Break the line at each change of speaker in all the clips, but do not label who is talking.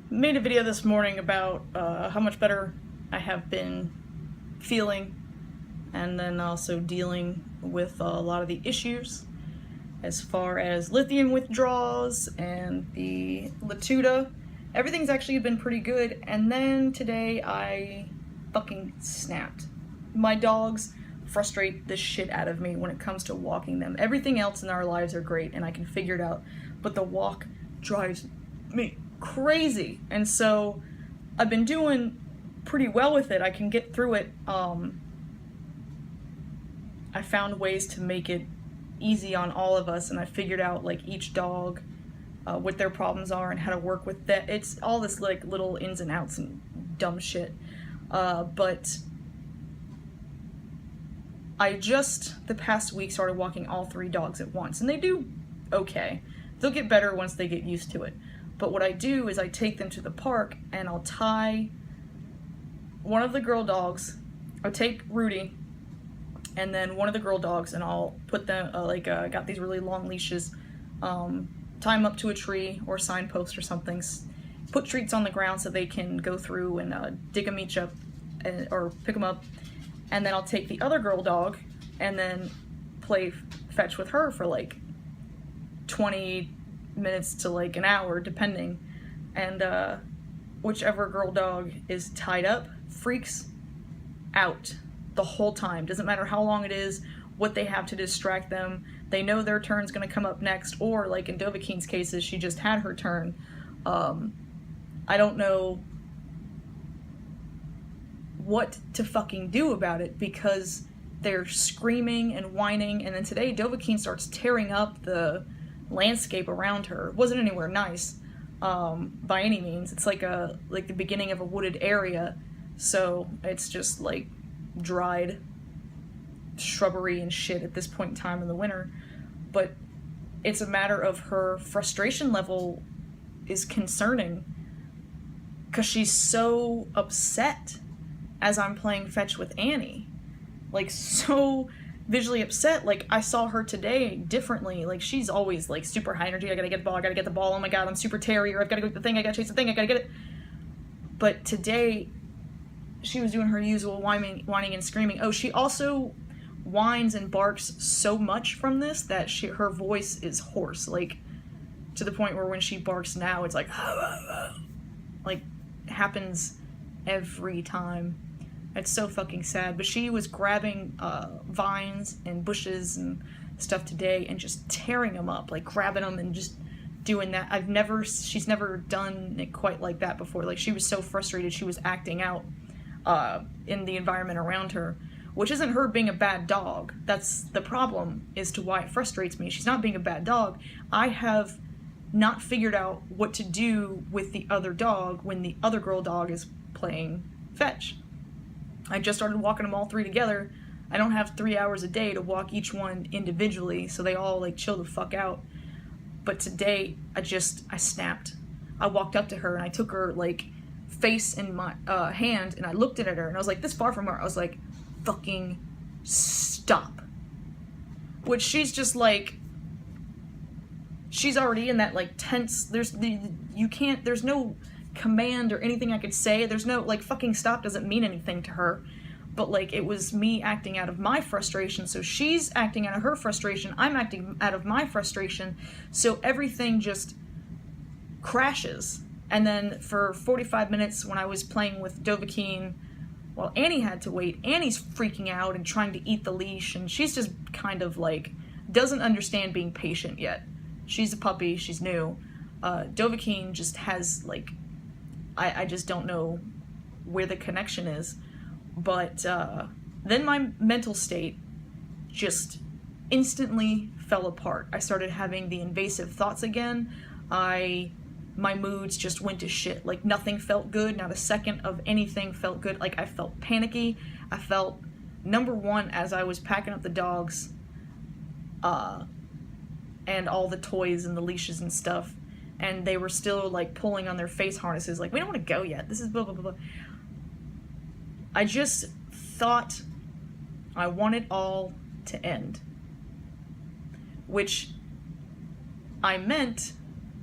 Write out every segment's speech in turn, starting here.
Made a video this morning about how much better I have been feeling, and then also dealing with a lot of the issues as far as lithium withdrawals and the Latuda. Everything's actually been pretty good, and then today I fucking snapped. My dogs frustrate the shit out of me when it comes to walking them. Everything else in our lives are great and I can figure it out, but the walk drives me crazy. And so I've been doing pretty well with it. I can get through it. I found ways to make it easy on all of us, and I figured out like each dog, what their problems are and how to work with that. It's all this like little ins and outs and dumb shit. But I just the past week started walking all three dogs at once, and they do okay. They'll get better once they get used to it. But what I do is I take them to the park and I'll tie one of the girl dogs. I'll take Rudy and then one of the girl dogs, and I'll put them got these really long leashes, tie them up to a tree or a signpost or something, put treats on the ground so they can go through and dig them each up or pick them up, and then I'll take the other girl dog and then play fetch with her for like 20 minutes to like an hour depending, and whichever girl dog is tied up freaks out the whole time. Doesn't matter how long it is, what they have to distract them. They know their turn's gonna come up next, or like in Dovahkiin's cases, she just had her turn. I don't know what to fucking do about it because they're screaming and whining, and then today Dovahkiin starts tearing up the landscape around her. It wasn't anywhere nice by any means. It's like the beginning of a wooded area, so it's just like dried shrubbery and shit at this point in time in the winter. But it's a matter of her frustration level is concerning because she's so upset as I'm playing fetch with Annie, like so visually upset. Like I saw her today differently. Like she's always like super high energy. I gotta get the ball, oh my god, I'm super terrier, I've gotta go get the thing, I gotta chase the thing, I gotta get it. But today she was doing her usual whining and screaming. Oh, she also whines and barks so much from this that her voice is hoarse, like to the point where when she barks now it's like like happens every time. It's so fucking sad. But she was grabbing vines and bushes and stuff today and just tearing them up, like grabbing them and just doing that. She's never done it quite like that before. Like she was so frustrated she was acting out in the environment around her, which isn't her being a bad dog. That's the problem as to why it frustrates me. She's not being a bad dog. I have not figured out what to do with the other dog when the other girl dog is playing fetch. I just started walking them all three together. I don't have 3 hours a day to walk each one individually, so they all like chill the fuck out. But today, I snapped. I walked up to her and I took her like face in my hand and I looked at her and I was like this far from her. I was like, fucking stop. Which she's just like, she's already in that like tense, there's no command or anything I could say. There's no like fucking stop doesn't mean anything to her. But like it was me acting out of my frustration, so she's acting out of her frustration, I'm acting out of my frustration, so everything just crashes. And then for 45 minutes when I was playing with Dovahkiin, well, Annie had to wait. Annie's freaking out and trying to eat the leash, and she's just kind of like doesn't understand being patient yet. She's a puppy, she's new. Dovahkiin just has like, I just don't know where the connection is. But then my mental state just instantly fell apart. I started having the invasive thoughts again. My moods just went to shit. Like nothing felt good. Not a second of anything felt good. Like I felt panicky. I felt, number one, as I was packing up the dogs and all the toys and the leashes and stuff, and they were still like pulling on their face harnesses like, we don't want to go yet, this is blah blah blah blah. I just thought I want it all to end, which I meant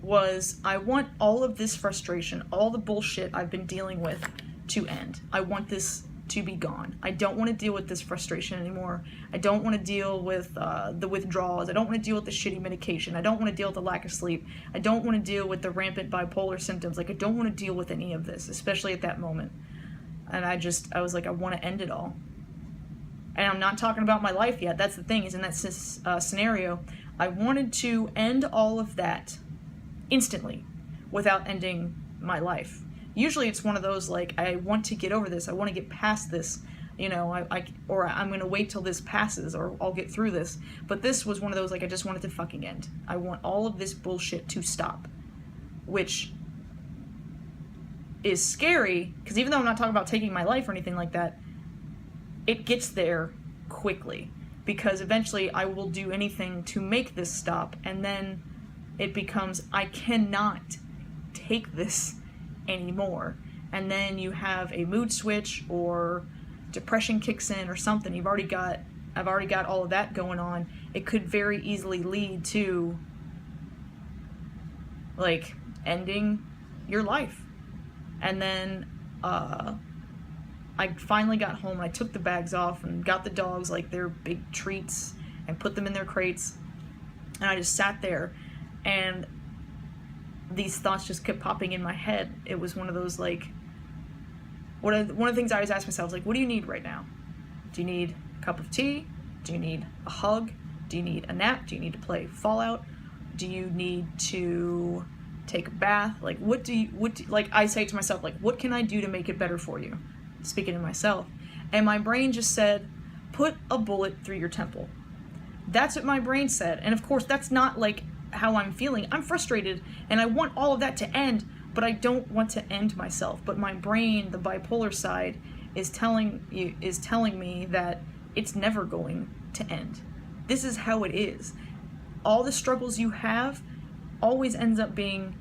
was I want all of this frustration, all the bullshit I've been dealing with to end. I want this to be gone. I don't want to deal with this frustration anymore. I don't want to deal with the withdrawals. I don't want to deal with the shitty medication. I don't want to deal with the lack of sleep. I don't want to deal with the rampant bipolar symptoms. Like, I don't want to deal with any of this, especially at that moment. And I was like, I want to end it all. And I'm not talking about my life yet. That's the thing, is in that scenario, I wanted to end all of that instantly without ending my life. Usually it's one of those, like, I want to get over this, I want to get past this, you know, or I'm going to wait till this passes, or I'll get through this. But this was one of those, like, I just wanted to fucking end. I want all of this bullshit to stop. Which is scary, because even though I'm not talking about taking my life or anything like that, it gets there quickly. Because eventually I will do anything to make this stop, and then it becomes, I cannot take this anymore. And then you have a mood switch, or depression kicks in, or something. I've already got all of that going on. It could very easily lead to, like, ending your life. And then I finally got home, and I took the bags off and got the dogs, like, their big treats, and put them in their crates. And I just sat there, and these thoughts just kept popping in my head. It was one of those, like, one of the things I always ask myself is, like, what do you need right now? Do you need a cup of tea? Do you need a hug? Do you need a nap? Do you need to play Fallout? Do you need to take a bath? Like, like, I say to myself, like, what can I do to make it better for you? Speaking to myself. And my brain just said, put a bullet through your temple. That's what my brain said. And of course, that's not, like, how I'm feeling. I'm frustrated, and I want all of that to end, but I don't want to end myself. But my brain, the bipolar side, is telling me that it's never going to end. This is how it is. All the struggles you have always ends up being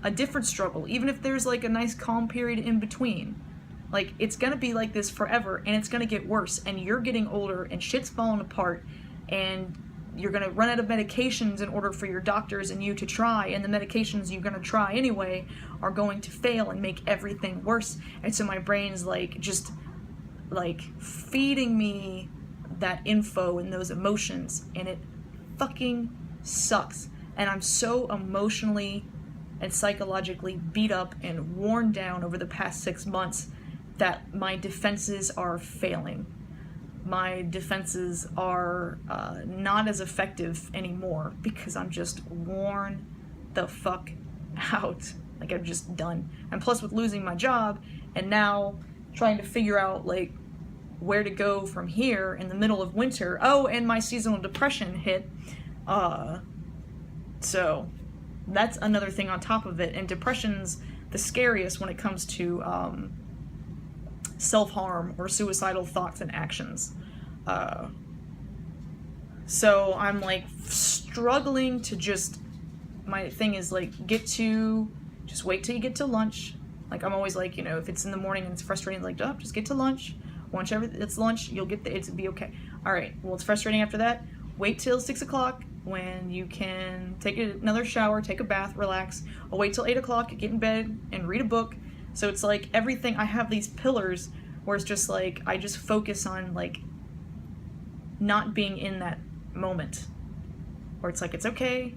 a different struggle, even if there's, like, a nice calm period in between. Like, it's gonna be like this forever, and it's gonna get worse, and you're getting older, and shit's falling apart, and you're gonna run out of medications in order for your doctors and you to try, and the medications you're gonna try anyway are going to fail and make everything worse. And so my brain's, like, just, like, feeding me that info and those emotions, and it fucking sucks. And I'm so emotionally and psychologically beat up and worn down over the past 6 months that my defenses are failing. My defenses are not as effective anymore, because I'm just worn the fuck out. Like, I'm just done. And plus, with losing my job, and now trying to figure out, like, where to go from here in the middle of winter. Oh, and my seasonal depression hit. So that's another thing on top of it. And depression's the scariest when it comes to self-harm or suicidal thoughts and actions. So I'm, like, struggling to just, my thing is, like, just wait till you get to lunch. Like, I'm always like, you know, if it's in the morning and it's frustrating, like, oh, just get to lunch. Once it's lunch, you'll get it'll be okay. All right, well, it's frustrating after that. Wait till 6 o'clock when you can take another shower, take a bath, relax. I'll wait till 8 o'clock, get in bed, and read a book. So it's like everything, I have these pillars where it's just like, I just focus on, like, not being in that moment. Where it's like, it's okay,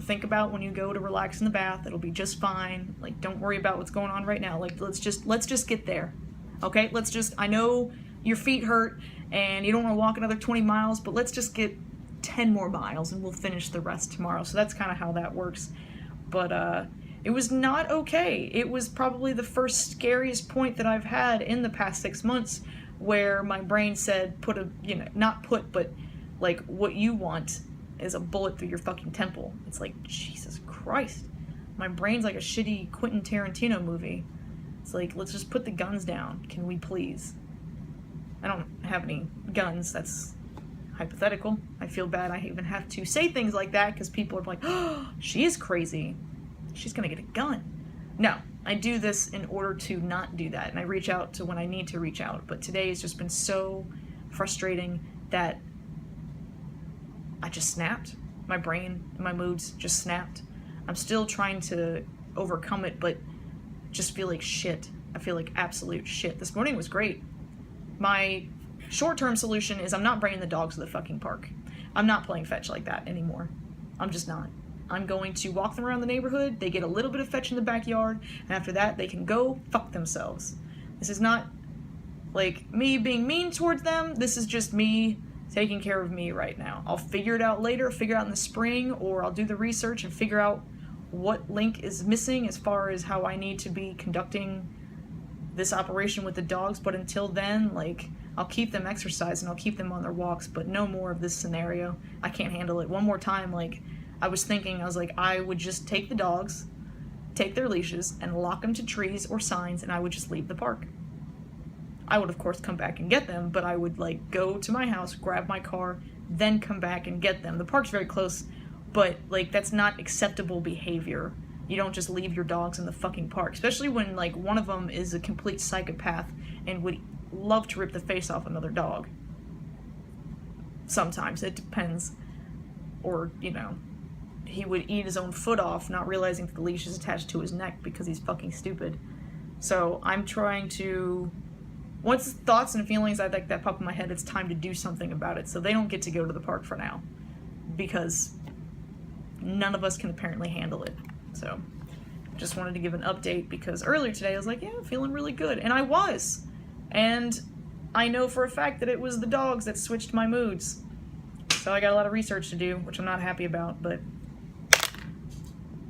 think about when you go to relax in the bath, it'll be just fine. Like, don't worry about what's going on right now. Like, let's just get there. Okay, I know your feet hurt and you don't want to walk another 20 miles, but let's just get 10 more miles and we'll finish the rest tomorrow. So that's kind of how that works. But it was not okay. It was probably the first scariest point that I've had in the past 6 months, where my brain said, but like, what you want is a bullet through your fucking temple. It's like, Jesus Christ. My brain's like a shitty Quentin Tarantino movie. It's like, let's just put the guns down. Can we please? I don't have any guns. That's hypothetical. I feel bad I even have to say things like that, because people are like, oh, she is crazy. She's gonna get a gun. No, I do this in order to not do that, and I reach out to when I need to reach out. But today has just been so frustrating that I just snapped. My brain, my moods just snapped. I'm still trying to overcome it, but just feel like shit. I feel like absolute shit. This morning was great. My short-term solution is I'm not bringing the dogs to the fucking park. I'm not playing fetch like that anymore. I'm just not. I'm going to walk them around the neighborhood, they get a little bit of fetch in the backyard, and after that they can go fuck themselves. This is not, like, me being mean towards them, this is just me taking care of me right now. I'll figure it out later, figure it out in the spring, or I'll do the research and figure out what link is missing as far as how I need to be conducting this operation with the dogs, but until then, like, I'll keep them exercising, I'll keep them on their walks, but no more of this scenario. I can't handle it. One more time, like, I was like, I would just take the dogs, take their leashes, and lock them to trees or signs, and I would just leave the park. I would, of course, come back and get them, but I would, like, go to my house, grab my car, then come back and get them. The park's very close, but, like, that's not acceptable behavior. You don't just leave your dogs in the fucking park, especially when, like, one of them is a complete psychopath and would love to rip the face off another dog. Sometimes, it depends. Or, you know, he would eat his own foot off, not realizing that the leash is attached to his neck because he's fucking stupid. So I'm trying to, once thoughts and feelings like that pop in my head, it's time to do something about it. So they don't get to go to the park for now, because none of us can apparently handle it. So just wanted to give an update, because earlier today I was like, yeah, I'm feeling really good, and I was. And I know for a fact that it was the dogs that switched my moods. So I got a lot of research to do, which I'm not happy about, but